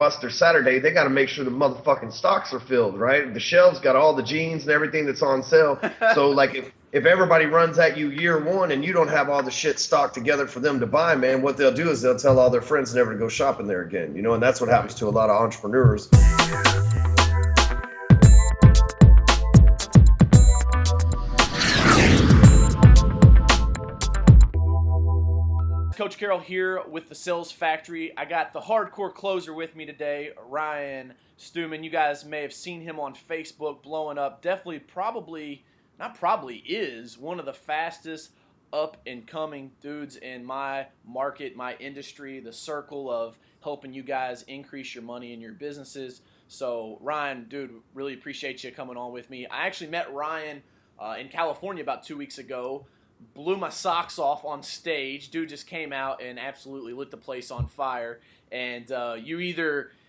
bust their Saturday, they got to make sure the motherfucking stocks are filled, right? The shelves got all the jeans and everything that's on sale. So like if everybody runs at you year one and you don't have all the shit stocked together for them to buy, man, what they'll do is they'll tell all their friends never to go shopping there again, and that's what happens to a lot of entrepreneurs. Coach Carroll here with the Sales Factory. I got the hardcore closer with me today, Ryan Stewman. You guys may have seen him on Facebook blowing up. Definitely, is one of the fastest up and coming dudes in my market, my industry, the circle of helping you guys increase your money in your businesses. So Ryan, dude, really appreciate you coming on with me. I actually met Ryan in California about 2 weeks ago. Blew my socks off on stage. Dude just came out and absolutely lit the place on fire. And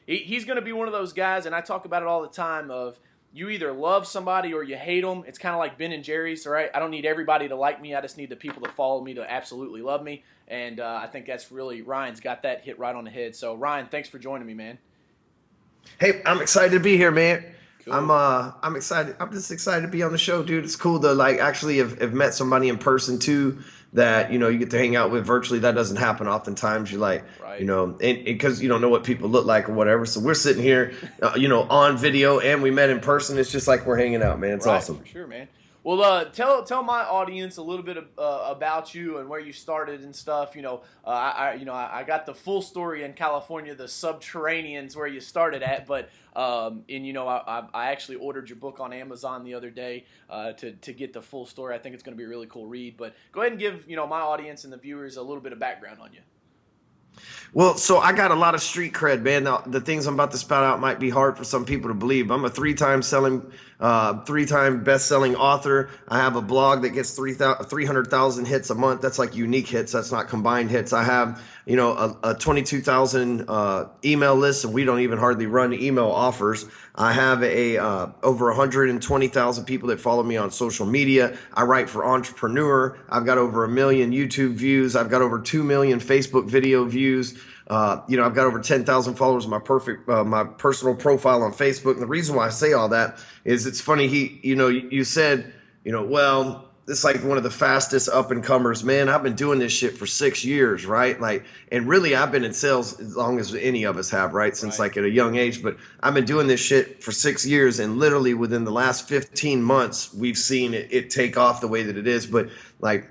he's going to be one of those guys, and I talk about it all the time, of you either love somebody or you hate them. It's kind of like Ben and Jerry's, right? I don't need everybody to like me. I just need the people that follow me to absolutely love me. And I think that's really, Ryan's got that hit right on the head. So Ryan, thanks for joining me, man. Hey, I'm excited to be here, man. Cool. I'm excited. I'm just excited to be on the show, dude. It's cool to actually have met somebody in person too that you get to hang out with virtually. That doesn't happen oftentimes. You right. And because you don't know what people look like or whatever. So we're sitting here, on video, and we met in person. It's just like we're hanging out, man. It's awesome. For sure, man. Well, tell my audience a little bit about you and where you started and stuff. I got the full story in California, the subterraneans where you started at, but I actually ordered your book on Amazon the other day to get the full story. I think it's going to be a really cool read. But go ahead and give my audience and the viewers a little bit of background on you. Well, so I got a lot of street cred, man. Now, the things I'm about to spout out might be hard for some people to believe. I'm a three-time best-selling author. I have a blog that gets 300,000 hits a month. That's like unique hits. That's not combined hits. I have, a 22,000 email list, and we don't even hardly run email offers. I have over 120,000 people that follow me on social media. I write for Entrepreneur. I've got over 1 million YouTube views. I've got over 2 million Facebook video views. I've got over 10,000 followers on my personal profile on Facebook. And the reason why I say all that is it's funny. You said, well, it's like one of the fastest up and comers, man. I've been doing this shit for 6 years, right? And really I've been in sales as long as any of us have, right? Since at a young age, but I've been doing this shit for 6 years, and literally within the last 15 months, we've seen it take off the way that it is. But I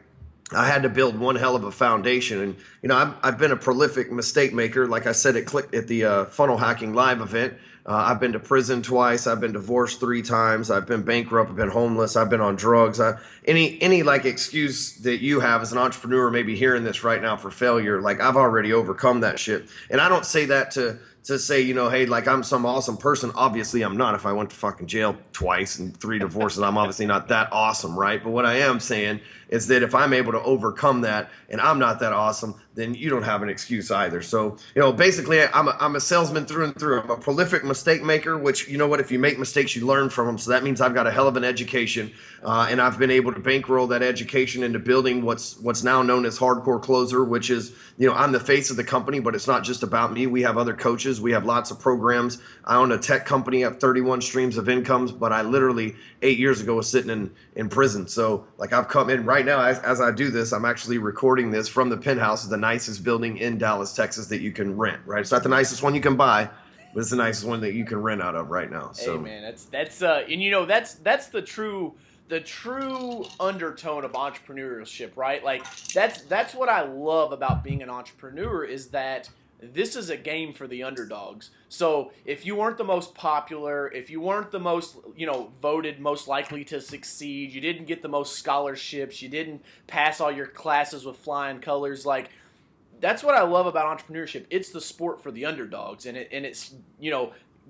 had to build one hell of a foundation, and I've been a prolific mistake maker. Like I said, at the funnel hacking live event, I've been to prison twice. I've been divorced 3 times. I've been bankrupt. I've been homeless. I've been on drugs. Any excuse that you have as an entrepreneur, maybe hearing this right now for failure, I've already overcome that shit. And I don't say that to say, hey, I'm some awesome person. Obviously, I'm not. If I went to fucking jail twice and 3 divorces, I'm obviously not that awesome, right? But what I am saying is that if I'm able to overcome that and I'm not that awesome, then you don't have an excuse either. So, basically, I'm a salesman through and through. I'm a prolific mistake maker, which, if you make mistakes, you learn from them. So that means I've got a hell of an education, and I've been able to bankroll that education into building what's now known as Hardcore Closer, which is, I'm the face of the company, but it's not just about me. We have other coaches. We have lots of programs. I own a tech company. I have 31 streams of incomes, but I literally 8 years ago was sitting in prison. So I've come in right now as I do this, I'm actually recording this from the penthouse of the nicest building in Dallas, Texas that you can rent, right? It's not the nicest one you can buy, but it's the nicest one that you can rent out of right now. So, hey man, that's the true undertone of entrepreneurship, right? That's what I love about being an entrepreneur, is that this is a game for the underdogs. So if you weren't the most popular, if you weren't the most, voted most likely to succeed, you didn't get the most scholarships, you didn't pass all your classes with flying colors, that's what I love about entrepreneurship. It's the sport for the underdogs, and it's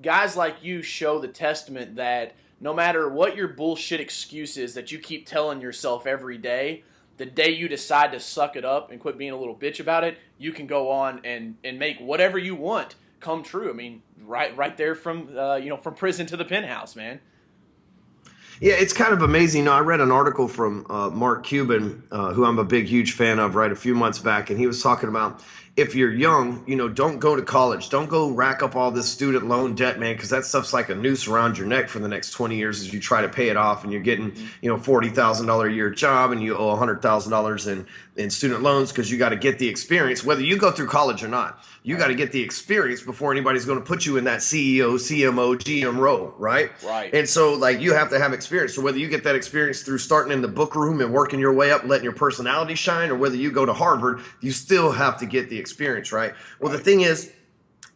guys like you show the testament that no matter what your bullshit excuse is that you keep telling yourself every day, the day you decide to suck it up and quit being a little bitch about it, you can go on and make whatever you want come true. I mean, right there from from prison to the penthouse, man. Yeah, it's kind of amazing. I read an article from Mark Cuban, who I'm a big, huge fan of, right, a few months back, and he was talking about if you're young, don't go to college. Don't go rack up all this student loan debt, man, because that stuff's like a noose around your neck for the next 20 years as you try to pay it off, and you're getting, $40,000 a year job, and you owe $100,000 in student loans because you got to get the experience, whether you go through college or not. You got to get the experience before anybody's going to put you in that CEO, CMO, GM role, right? Right. And so, like, you have to have experience. So whether you get that experience through starting in the book room and working your way up, letting your personality shine, or whether you go to Harvard, you still have to get the experience, right? Well, the thing is,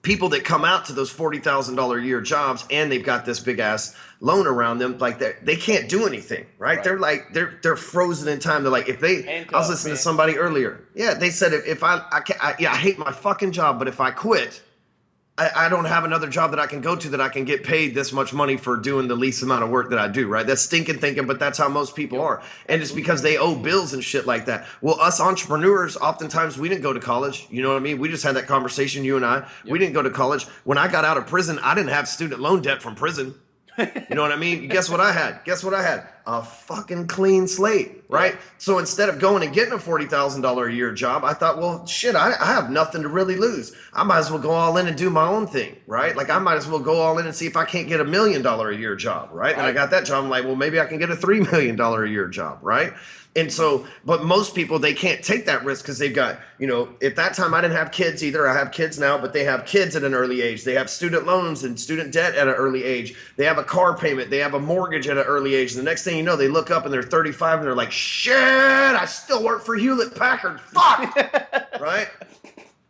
people that come out to those $40,000 a year jobs and they've got this big ass loan around them, like they can't do anything, right? They're like they're frozen in time. They're like, if they, Handcuffed, I was listening to somebody earlier. Yeah, they said if I hate my fucking job, but if I quit, I don't have another job that I can go to that I can get paid this much money for doing the least amount of work that I do, right? That's stinking thinking, but that's how most people are. And it's because they owe bills and shit like that. Well, us entrepreneurs, oftentimes we didn't go to college. You know what I mean? We just had that conversation, you and I. Yep. We didn't go to college. When I got out of prison, I didn't have student loan debt from prison. You know what I mean? Guess what I had? A fucking clean slate, right? Yeah. So instead of going and getting a $40,000 a year job, I thought, well, shit, I have nothing to really lose. I might as well go all in and do my own thing, right? Like I might as well go all in and see if I can't get $1 million a year job, right? And I got that job. I'm like, well, maybe I can get a $3 million a year job, right? And so, but most people, they can't take that risk because they've got, at that time, I didn't have kids either. I have kids now, but they have kids at an early age. They have student loans and student debt at an early age. They have a car payment. They have a mortgage at an early age. The next thing you know, they look up and they're 35 and they're like, shit, I still work for Hewlett Packard. Fuck. Right?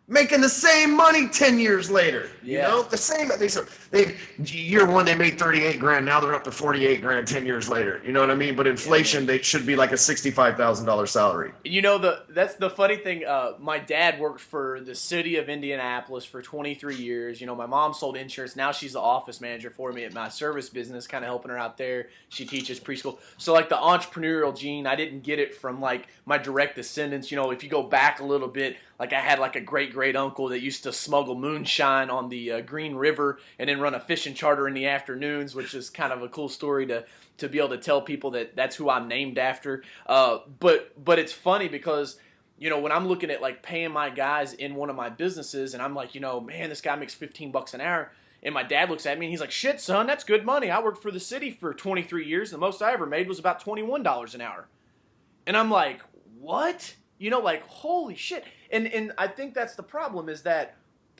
Making the same money 10 years later, the same. Year one, they made 38 grand. Now they're up to 48 grand 10 years later. You know what I mean? But inflation, they should be like a $65,000 salary. That's the funny thing. My dad worked for the city of Indianapolis for 23 years. My mom sold insurance. Now she's the office manager for me at my service business, kind of helping her out there. She teaches preschool. So like the entrepreneurial gene, I didn't get it from like my direct descendants. If you go back a little bit, like I had like a great uncle that used to smuggle moonshine on the Green River and then run a fishing charter in the afternoons, which is kind of a cool story to be able to tell people that that's who I'm named after. But it's funny because, when I'm looking at like paying my guys in one of my businesses and I'm like, man, this guy makes $15 an hour. And my dad looks at me and he's like, shit, son, that's good money. I worked for the city for 23 years. The most I ever made was about $21 an hour. And I'm like, what? Like, holy shit. And I think that's the problem is that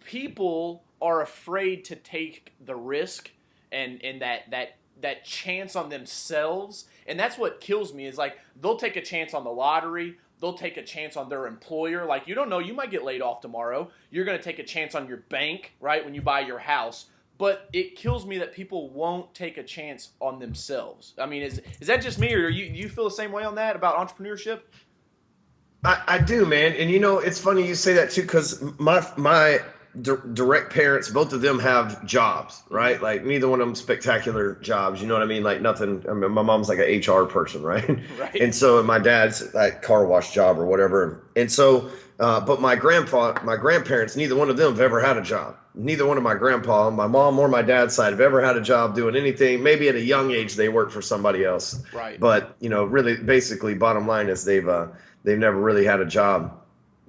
people are afraid to take the risk and that chance on themselves. And that's what kills me is like they'll take a chance on the lottery. They'll take a chance on their employer. Like, you don't know, you might get laid off tomorrow. You're going to take a chance on your bank, right, when you buy your house. But it kills me that people won't take a chance on themselves. I mean, is that just me, or you feel the same way on that about entrepreneurship? I do, man. And it's funny you say that too, because my direct parents, both of them have jobs, right? Like neither one of them spectacular jobs. You know what I mean? Like nothing. I mean, my mom's like an HR person, right? Right. And so my dad's like car wash job or whatever. And so, but my grandparents, neither one of them have ever had a job. Neither one of my grandpa, my mom or my dad's side have ever had a job doing anything. Maybe at a young age they worked for somebody else. Right. But really, basically, bottom line is they've never really had a job.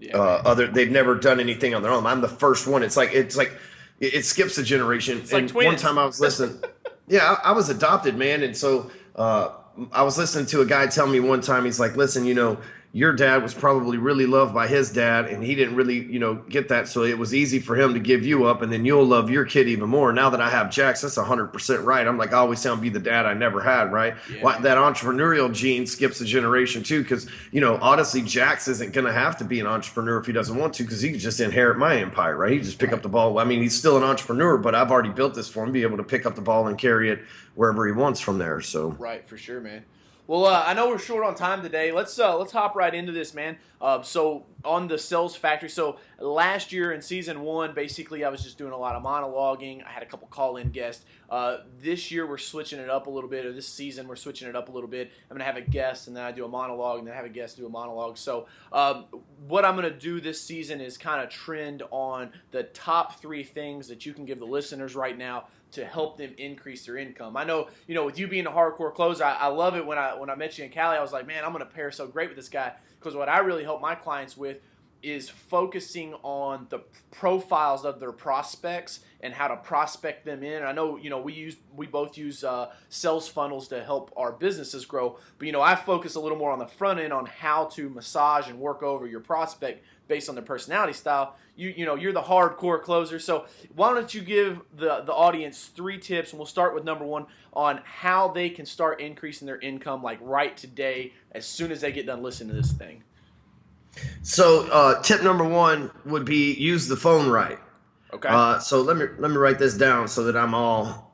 Yeah, they've never done anything on their own. I'm the first one. It's like it skips a generation. It's like and twins. One time I was listening. Yeah, I was adopted, man, and so I was listening to a guy tell me one time. He's like, listen, your dad was probably really loved by his dad, and he didn't really, get that. So it was easy for him to give you up, and then you'll love your kid even more. Now that I have Jax, that's 100% right. I'm like, I always sound be the dad I never had, right? Yeah. That entrepreneurial gene skips a generation too, because, honestly, Jax isn't going to have to be an entrepreneur if he doesn't want to, because he could just inherit my empire, right? He just pick up the ball. I mean, he's still an entrepreneur, but I've already built this for him, be able to pick up the ball and carry it wherever he wants from there. So right, for sure, man. Well, I know we're short on time today. Let's hop right into this, man. So on the sales factory. So last year in season 1, basically I was just doing a lot of monologuing. I had a couple call-in guests. This year we're switching it up a little bit, or this season we're switching it up a little bit. I'm going to have a guest, and then I do a monologue, and then have a guest do a monologue. So what I'm going to do this season is kind of trend on the top 3 things that you can give the listeners right now to help them increase their income. I know, with you being a hardcore closer, I love it when I met you in Cali. I was like, man, I'm going to pair so great with this guy, because what I really help my clients with is focusing on the profiles of their prospects and how to prospect them in. I know, we both use sales funnels to help our businesses grow, but I focus a little more on the front end on how to massage and work over your prospect based on their personality style. You're the hardcore closer, so why don't you give the audience 3 tips, and we'll start with number 1 on how they can start increasing their income like right today as soon as they get done listening to this thing. So tip number 1 would be use the phone right. Okay. So let me write this down so that I'm all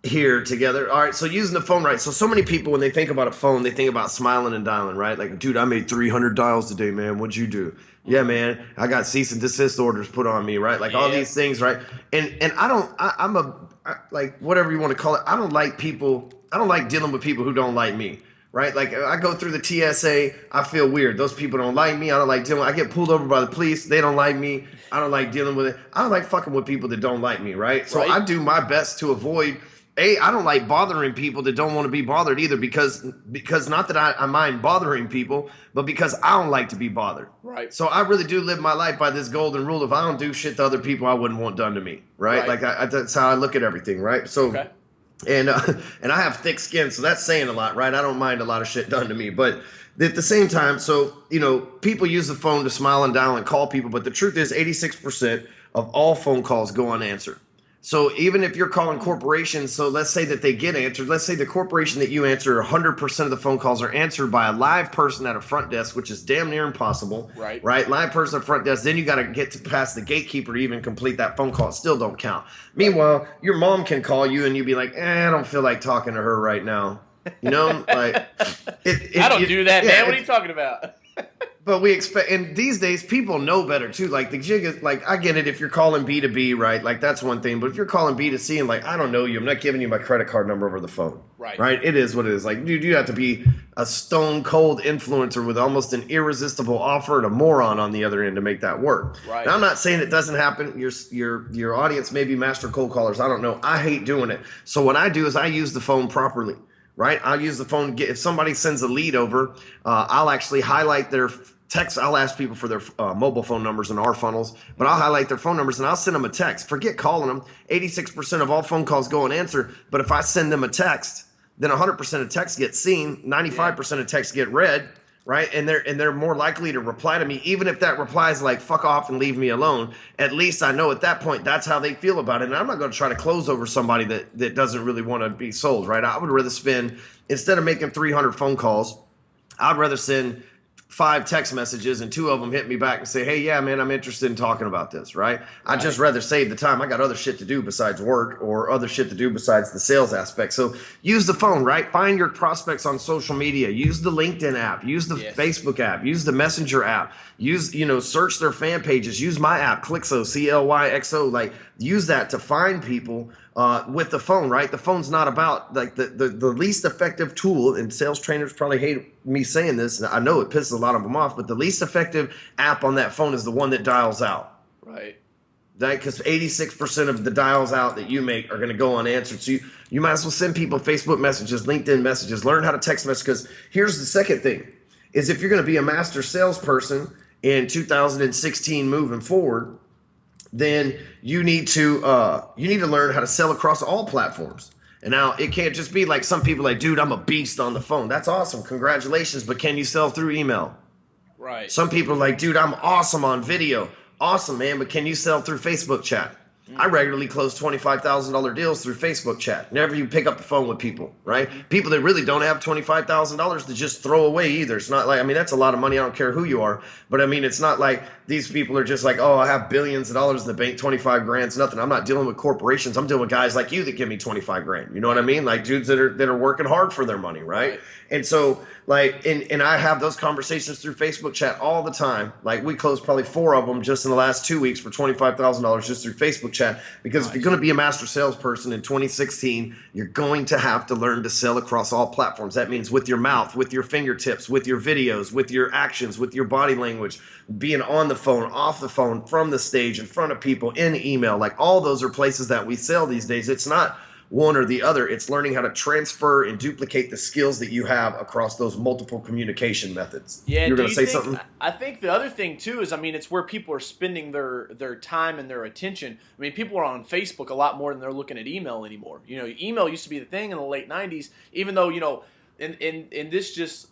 here together. All right. So using the phone right. So many people, when they think about a phone, they think about smiling and dialing, right? Like, dude, I made 300 dials today, man. What'd you do? Yeah, man, I got cease and desist orders put on me, right? Like all these things, right? And I'm like, whatever you want to call it. I don't like dealing with people who don't like me. Right? Like I go through the TSA, I feel weird. Those people don't like me. I don't like dealing. I get pulled over by the police. They don't like me. I don't like dealing with it. I don't like fucking with people that don't like me. Right? So I do my best to avoid. I don't like bothering people that don't want to be bothered either, because not that I mind bothering people, but because I don't like to be bothered. Right. So I really do live my life by this golden rule: if I don't do shit to other people, I wouldn't want done to me. Right? Like that's how I look at everything. Right? So. Okay. And I have thick skin, so that's saying a lot, right? I don't mind a lot of shit done to me, but at the same time, so people use the phone to smile and dial and call people, but the truth is 86% of all phone calls go unanswered. So even if you're calling corporations, so let's say that they get answered, let's say the corporation that you answer, 100% of the phone calls are answered by a live person at a front desk, which is damn near impossible. Right? Live person at front desk, then you got to get to past the gatekeeper to even complete that phone call. It still don't count. Meanwhile, your mom can call you and you'd be like, I don't feel like talking to her right now. Like I don't do that, man. What are you talking about? But we expect, and these days people know better too. Like the jig is like, I get it if you're calling B2B, right? Like that's one thing. But if you're calling B2C and like, I don't know you, I'm not giving you my credit card number over the phone. Right. It is what it is. Like, dude, you have to be a stone cold influencer with almost an irresistible offer and a moron on the other end to make that work. Right. Now, I'm not saying it doesn't happen. Your audience may be master cold callers. I don't know. I hate doing it. So what I do is I use the phone properly. Right. I'll use the phone. If somebody sends a lead over, I'll actually highlight their text. I'll ask people for their mobile phone numbers in our funnels, but I'll highlight their phone numbers and I'll send them a text. Forget calling them. 86% of all phone calls go unanswered. But if I send them a text, then 100% of texts get seen. 95% of texts get read. Right. And they're more likely to reply to me, even if that reply is like, fuck off and leave me alone. At least I know at that point, that's how they feel about it. And I'm not going to try to close over somebody that doesn't really want to be sold. Right. I would rather spend, instead of making 300 phone calls, I'd rather send 5 text messages and 2 of them hit me back and say, hey, yeah, man, I'm interested in talking about this, right? I'd just rather save the time. I got other shit to do besides work, or other shit to do besides the sales aspect. So use the phone, right? Find your prospects on social media. Use the LinkedIn app. Use the Facebook app. Use the Messenger app. Use, search their fan pages. Use my app, Clixo, CLYXO. Like, use that to find people with the phone, right? The phone's not about, like, the least effective tool, and sales trainers probably hate me saying this, and I know it pisses a lot of them off, but the least effective app on that phone is the one that dials out. Right. Because 86% of the dials out that you make are going to go unanswered. So you might as well send people Facebook messages, LinkedIn messages, learn how to text message. Because here's the second thing, is if you're going to be a master salesperson in 2016 moving forward, then you need to learn how to sell across all platforms. And now it can't just be like some people like, dude, I'm a beast on the phone. That's awesome. Congratulations. But can you sell through email? Right. Some people are like, dude, I'm awesome on video. Awesome, man. But can you sell through Facebook chat? I regularly close $25,000 deals through Facebook chat. Never you pick up the phone with people, right? People that really don't have $25,000 to just throw away either. It's not like, I mean, that's a lot of money. I don't care who you are. But I mean, it's not like these people are just like, oh, I have billions of dollars in the bank, 25 grand's nothing. I'm not dealing with corporations. I'm dealing with guys like you that give me 25 grand. You know what I mean? Like dudes that are working hard for their money, right? And so like, and I have those conversations through Facebook chat all the time. Like we closed probably 4 of them just in the last 2 weeks for $25,000 just through Facebook chat. Because if you're going to be a master salesperson in 2016, you're going to have to learn to sell across all platforms. That means with your mouth, with your fingertips, with your videos, with your actions, with your body language, being on the phone, off the phone, from the stage, in front of people, in email. Like all those are places that we sell these days. It's not one or the other. It's learning how to transfer and duplicate the skills that you have across those multiple communication methods. Yeah, you're going to say something? I think the other thing too is, I mean, it's where people are spending their time and their attention. I mean, people are on Facebook a lot more than they're looking at email anymore. You know, email used to be the thing in the late 90s, even though, you know, and this just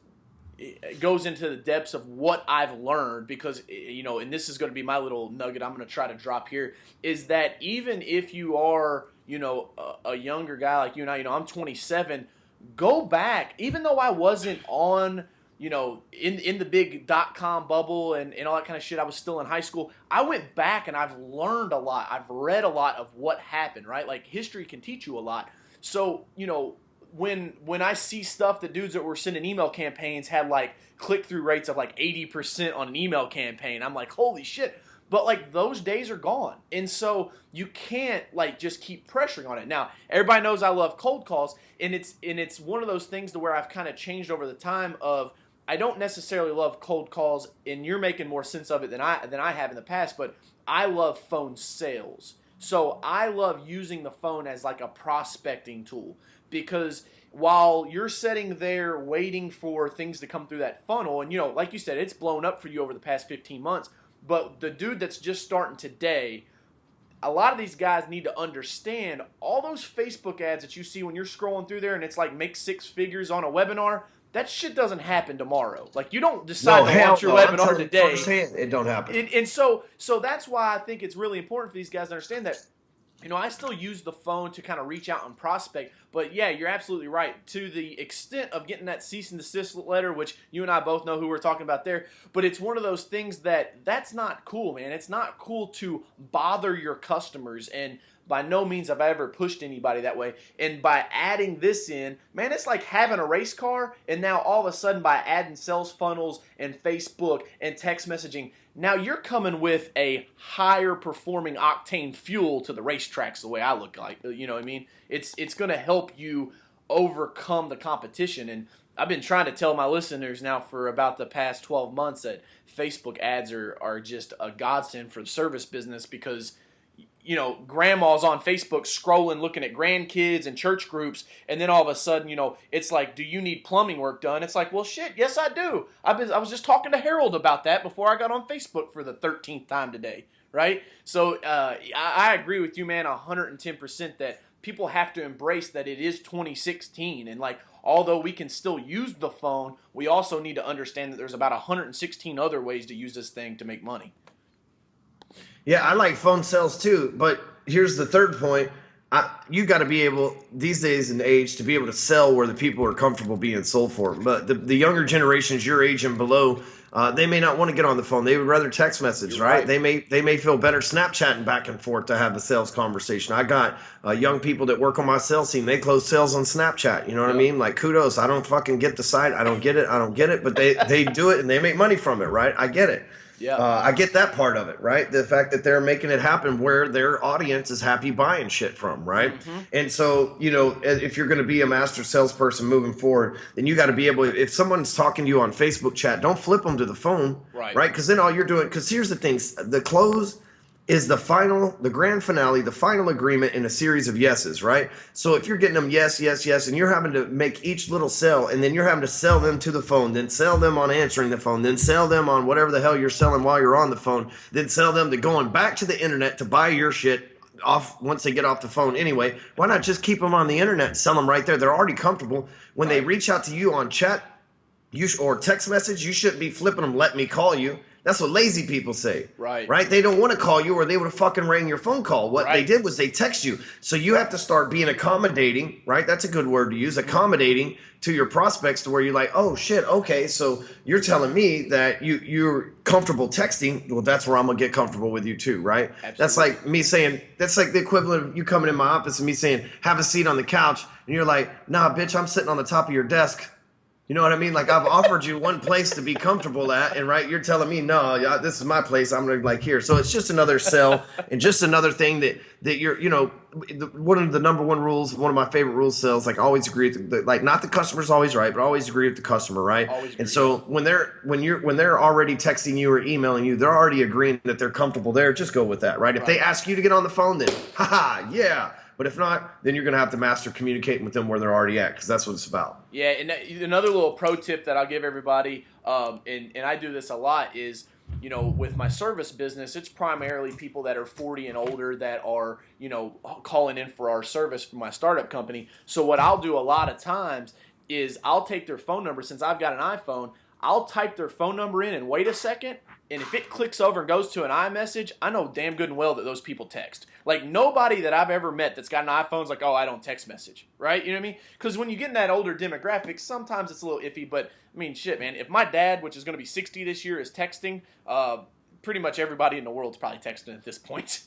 it goes into the depths of what I've learned, because, you know, and this is going to be my little nugget I'm going to try to drop here, is that even if you are, you know, a younger guy like you and I, you know, I'm 27, go back, even though I wasn't on, you know, in the big .com bubble and all that kind of shit, I was still in high school. I went back and I've learned a lot. I've read a lot of what happened, right? Like history can teach you a lot. So, you know, when I see stuff that dudes that were sending email campaigns had like click-through rates of like 80% on an email campaign, I'm like, holy shit. But like those days are gone. And so you can't like just keep pressuring on it. Now, everybody knows I love cold calls, and it's one of those things to where I've kind of changed over the time of I don't necessarily love cold calls, and you're making more sense of it than I have in the past, but I love phone sales. So I love using the phone as like a prospecting tool, because while you're sitting there waiting for things to come through that funnel, and you know, like you said, it's blown up for you over the past 15 months, but the dude that's just starting today, a lot of these guys need to understand all those Facebook ads that you see when you're scrolling through there and it's like make 6 figures on a webinar. That shit doesn't happen tomorrow. Like you don't decide to launch your webinar today. It don't happen. And so that's why I think it's really important for these guys to understand that, you know, I still use the phone to kind of reach out and prospect. But yeah, you're absolutely right. To the extent of getting that cease and desist letter, which you and I both know who we're talking about there, but it's one of those things that's not cool, man. It's not cool to bother your customers, and by no means have I ever pushed anybody that way. And by adding this in, man, it's like having a race car, and now all of a sudden by adding sales funnels and Facebook and text messaging, now you're coming with a higher performing octane fuel to the racetracks, the way I look like. You know what I mean? It's going to help you overcome the competition. And I've been trying to tell my listeners now for about the past 12 months that Facebook ads are just a godsend for the service business, because you know, grandma's on Facebook scrolling, looking at grandkids and church groups, and then all of a sudden, you know, it's like, do you need plumbing work done? It's like, well, shit, yes, I do. I was just talking to Harold about that before I got on Facebook for the 13th time today, right? So I agree with you, man, 110% that people have to embrace that it is 2016, and like, although we can still use the phone, we also need to understand that there's about 116 other ways to use this thing to make money. Yeah, I like phone sales too, but here's the third point. You got to be able, these days and age, to be able to sell where the people are comfortable being sold for. But the younger generations, your age and below, they may not want to get on the phone. They would rather text message, right? They may feel better Snapchatting back and forth to have the sales conversation. I got young people that work on my sales team. They close sales on Snapchat. You know what I mean? Like, kudos. I don't fucking get the site. I don't get it. But they do it and they make money from it, right? I get it. Yeah. I get that part of it, right? The fact that they're making it happen where their audience is happy buying shit from, right? Mm-hmm. And so, you know, if you're going to be a master salesperson moving forward, then you got to be able, if someone's talking to you on Facebook chat, don't flip them to the phone, right? Because then all you're doing, because here's the thing, the close is the grand finale, the final agreement in a series of yeses, right? So if you're getting them yes, yes, yes, and you're having to make each little sell, and then you're having to sell them to the phone, then sell them on answering the phone, then sell them on whatever the hell you're selling while you're on the phone, then sell them to going back to the internet to buy your shit off once they get off the phone anyway, why not just keep them on the internet and sell them right there? They're already comfortable. When they reach out to you on chat or text message, you shouldn't be flipping them, let me call you. That's what lazy people say. Right. Right? They don't want to call you, or they would have fucking rang your phone call. What they did was they text you. So you have to start being accommodating, right? That's a good word to use, accommodating to your prospects, to where you're like, oh shit, okay, so you're telling me that you're comfortable texting. Well, that's where I'm gonna get comfortable with you too, right? Absolutely. That's like me saying, that's like the equivalent of you coming in my office and me saying, have a seat on the couch, and you're like, nah, bitch, I'm sitting on the top of your desk. You know what I mean? Like, I've offered you one place to be comfortable at, and right, you're telling me, no, yeah, this is my place. I'm gonna like here. So it's just another sell, and just another thing that you're, you know, one of the number one rules, one of my favorite rules, sales, like always agree with like, not the customer's always right, but always agree with the customer, right? Always agree. And so when they're already texting you or emailing you, they're already agreeing that they're comfortable there. Just go with that, right? If they ask you to get on the phone, then haha, yeah. But if not, then you're going to have to master communicating with them where they're already at, because that's what it's about. Yeah, and another little pro tip that I'll give everybody, and I do this a lot, is, you know, with my service business, it's primarily people that are 40 and older that are, you know, calling in for our service for my startup company. So what I'll do a lot of times is I'll take their phone number. Since I've got an iPhone, I'll type their phone number in and wait a second. And if it clicks over and goes to an iMessage, I know damn good and well that those people text. Like, nobody that I've ever met that's got an iPhone is like, oh, I don't text message, right? You know what I mean? Because when you get in that older demographic, sometimes it's a little iffy. But, I mean, shit, man, if my dad, which is going to be 60 this year, is texting, pretty much everybody in the world's probably texting at this point.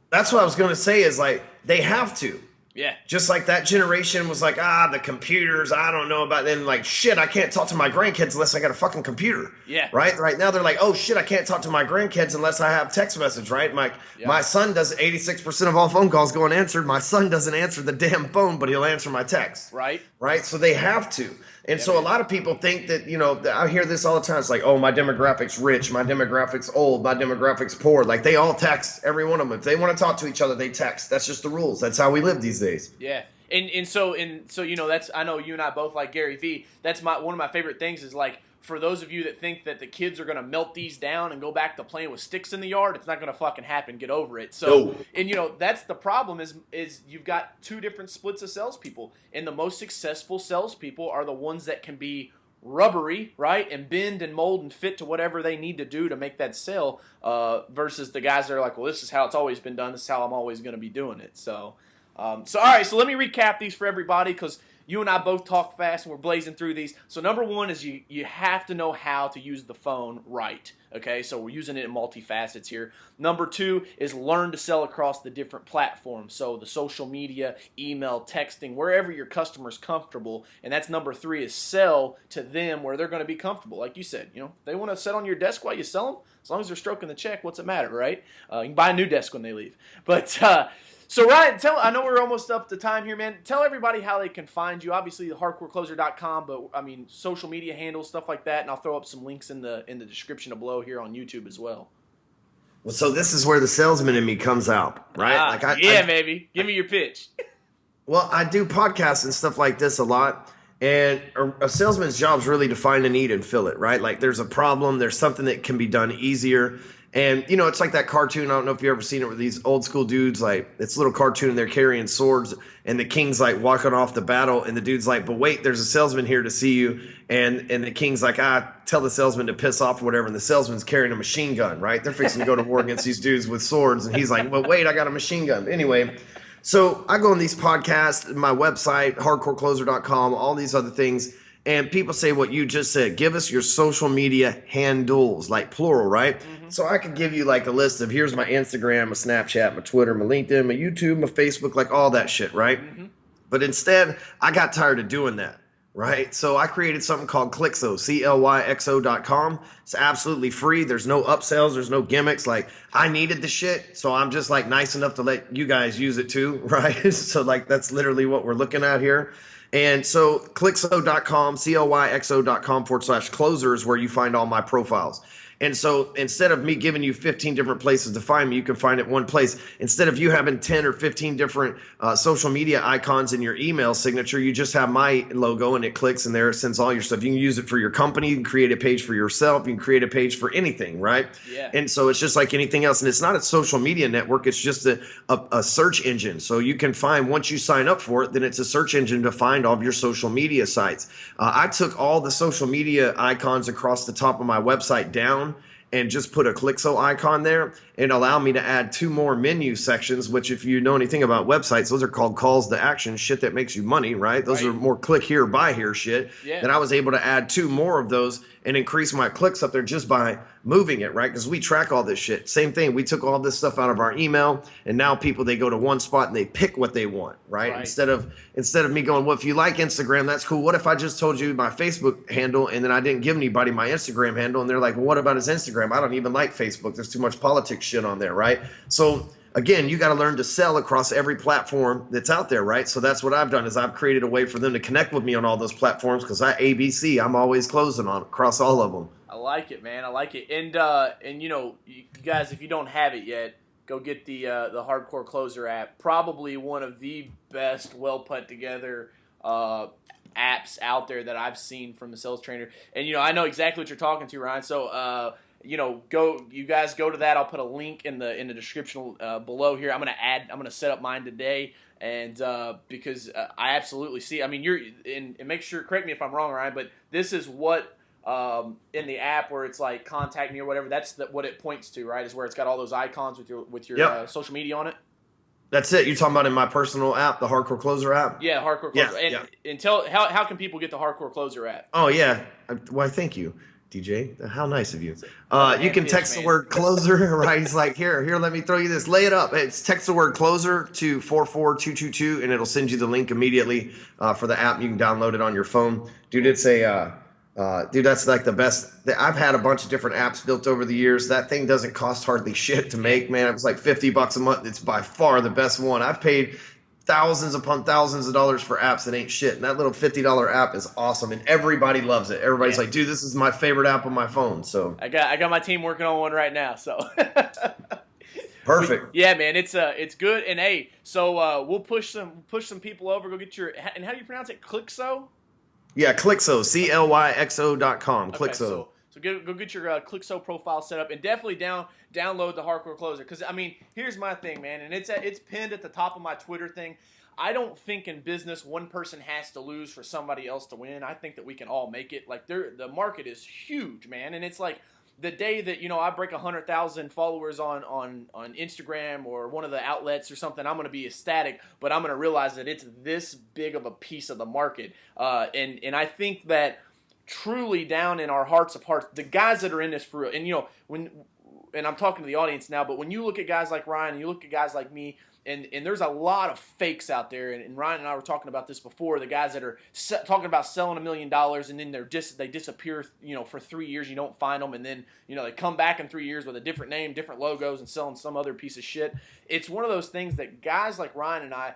That's what I was going to say, is like, they have to. Yeah. Just like that generation was like, the computers, I don't know about them. Like, shit, I can't talk to my grandkids unless I got a fucking computer. Yeah. Right? Right now they're like, oh shit, I can't talk to my grandkids unless I have text message, right? My son does 86% of all phone calls go unanswered. My son doesn't answer the damn phone, but he'll answer my text. Right. Right? So they have to. And so a lot of people think that, you know, I hear this all the time. It's like, oh, my demographic's rich, my demographic's old, my demographic's poor. Like, they all text, every one of them. If they want to talk to each other, they text. That's just the rules. That's how we live these days. Yeah. And so you know, that's, I know you and I both like Gary Vee. That's one of my favorite things is, like, for those of you that think that the kids are going to melt these down and go back to playing with sticks in the yard, it's not going to fucking happen. Get over it. So, and you know, that's the problem is you've got two different splits of salespeople, and the most successful salespeople are the ones that can be rubbery, right, and bend and mold and fit to whatever they need to do to make that sale, versus the guys that are like, well, this is how it's always been done. This is how I'm always going to be doing it. So all right, so let me recap these for everybody, because you and I both talk fast and we're blazing through these. So number one is you have to know how to use the phone right. Okay, so we're using it in multifacets here. Number two is learn to sell across the different platforms. So the social media, email, texting, wherever your customer's comfortable. And that's number three, is sell to them where they're going to be comfortable. Like you said, you know, they want to sit on your desk while you sell them. As long as they're stroking the check, what's it matter, right? You can buy a new desk when they leave. But so Ryan, I know we're almost up to time here, man. Tell everybody how they can find you. Obviously, the hardcorecloser.com, but I mean, social media handles, stuff like that, and I'll throw up some links in the description below here on YouTube as well. Well, so this is where the salesman in me comes out, right? Baby. Give me your pitch. Well, I do podcasts and stuff like this a lot. And a salesman's job is really to find a need and fill it, right? Like, there's a problem, there's something that can be done easier. And, you know, it's like that cartoon. I don't know if you've ever seen it, with these old school dudes, like, it's a little cartoon and they're carrying swords and the king's like walking off the battle and the dude's like, but wait, there's a salesman here to see you. And the king's like, tell the salesman to piss off or whatever. And the salesman's carrying a machine gun, right? They're fixing to go to war against these dudes with swords. And he's like, well, wait, I got a machine gun. Anyway, so I go on these podcasts, my website, hardcorecloser.com, all these other things. And people say what you just said. Give us your social media handles, like plural, right? Mm-hmm. So I could give you like a list of, here's my Instagram, my Snapchat, my Twitter, my LinkedIn, my YouTube, my Facebook, like all that shit, right? Mm-hmm. But instead, I got tired of doing that, right? So I created something called Clixo, CLYXO.com. It's absolutely free. There's no upsells. There's no gimmicks. Like, I needed the shit, so I'm just like nice enough to let you guys use it too, right? So like, that's literally what we're looking at here. And so Clixo.com, CLYXO.com/closer is where you find all my profiles. And so instead of me giving you 15 different places to find me, you can find it one place. Instead of you having 10 or 15 different social media icons in your email signature, you just have my logo and it clicks and there it sends all your stuff. You can use it for your company. You can create a page for yourself. You can create a page for anything, right? Yeah. And so it's just like anything else. And it's not a social media network. It's just a search engine. So you can find, once you sign up for it, then it's a search engine to find all of your social media sites. I took all the social media icons across the top of my website down, and just put a Clixo icon there and allow me to add 2 more menu sections, which if you know anything about websites, those are called calls to action, shit that makes you money, right? Those are more click here, buy here shit. Yeah. Then I was able to add 2 more of those and increase my clicks up there just by moving it, right? Because we track all this shit. Same thing. We took all this stuff out of our email, and now people, they go to one spot and they pick what they want, right? Instead of me going, well, if you like Instagram, that's cool. What if I just told you my Facebook handle and then I didn't give anybody my Instagram handle? And they're like, well, what about his Instagram? I don't even like Facebook. There's too much politics shit on there, right? So again, you got to learn to sell across every platform that's out there, right? So that's what I've done, is I've created a way for them to connect with me on all those platforms, because I'm always closing on across all of them. I like it, man. I like it. And you know, you guys, if you don't have it yet, go get the Hardcore Closer app. Probably one of the best, well put together apps out there that I've seen from a sales trainer. And you know, I know exactly what you're talking to, Ryan. So you know, you guys go to that. I'll put a link in the description below here. I'm gonna set up mine today, and because I absolutely see. I mean, and make sure, correct me if I'm wrong, Ryan, but this is what in the app where it's like contact me or whatever. That's what it points to, right? Is where it's got all those icons with your social media on it. That's it. You're talking about in my personal app, the Hardcore Closer app? Yeah, Hardcore Closer. And tell how can people get the Hardcore Closer app? Oh yeah. Why, thank you, DJ. How nice of you. You can text the word closer, right? He's like, here, let me throw you this. Lay it up. It's text the word closer to 44222, and it'll send you the link immediately for the app. You can download it on your phone. Dude, it's dude, that's like the best. I've had a bunch of different apps built over the years. That thing doesn't cost hardly shit to make, man. It was like $50 a month. It's by far the best one. I've paid thousands upon thousands of dollars for apps that ain't shit. And that little $50 app is awesome, and everybody loves it. Everybody's like, dude, this is my favorite app on my phone. So I got my team working on one right now. So perfect. Yeah, man, it's good. And hey, so we'll push some people over. Go get your, and how do you pronounce it? Clixo? Yeah, Clixo, CLYXO.com. Okay, Clixo. So go get your Clixo profile set up, and definitely download the Hardcore Closer. Because I mean, here's my thing, man, and it's pinned at the top of my Twitter thing. I don't think in business one person has to lose for somebody else to win. I think that we can all make it. Like the market is huge, man, and it's like the day that, you know, I break 100,000 followers on Instagram or one of the outlets or something, I'm going to be ecstatic, but I'm going to realize that it's this big of a piece of the market. And I think that truly down in our hearts of hearts, the guys that are in this for real, and you know, and I'm talking to the audience now, but when you look at guys like Ryan and you look at guys like me, and there's a lot of fakes out there, and Ryan and I were talking about this before, the guys that are talking about selling $1 million, and then they disappear, you know, for 3 years, you don't find them, and then, you know, they come back in 3 years with a different name, different logos, and selling some other piece of shit. It's one of those things that guys like Ryan and I,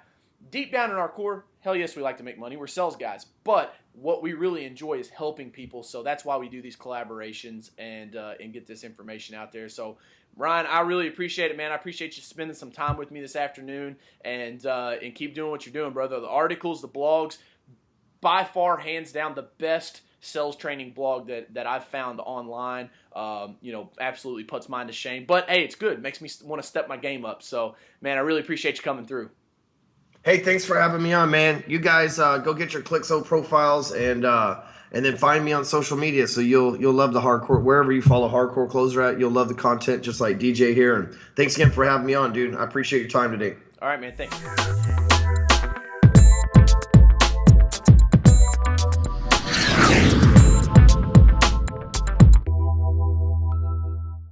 deep down in our core, hell yes, we like to make money. We're sales guys. But what we really enjoy is helping people. So that's why we do these collaborations and get this information out there. So, Ryan, I really appreciate it, man. I appreciate you spending some time with me this afternoon, and keep doing what you're doing, brother. The articles, the blogs, by far, hands down, the best sales training blog that I've found online. You know, absolutely puts mine to shame. But, hey, it's good. It makes me want to step my game up. So, man, I really appreciate you coming through. Hey, thanks for having me on, man. You guys go get your Clixo profiles and then find me on social media. So you'll love the hardcore, wherever you follow Hardcore Closer at. You'll love the content just like DJ here. And thanks again for having me on, dude. I appreciate your time today. All right, man. Thanks.